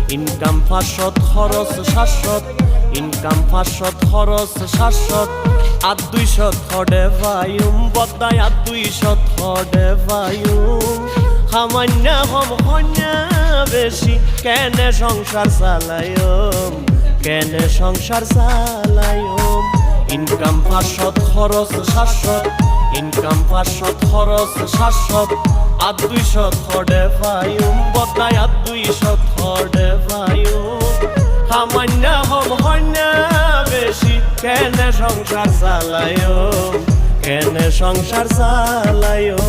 income 500 খরচ 700 income 500 খরচ 700 আর 200 থডে ভাইম বদাই আর 200 থডে ভাইম সামান্য হম হন্যা বেশি কেনে সংসার চালায়ম কেনে সংসার চালায়ম ইনকাম 500 খরচ 700 ইনকাম 500 খরচ 700 আর 200 থডে ভাইম বদাই আর 200 থডে ভাইম সামান্য হম হন্যা বেশি কেনে সংসার চালায়ম কেনে সংসার চালায়ম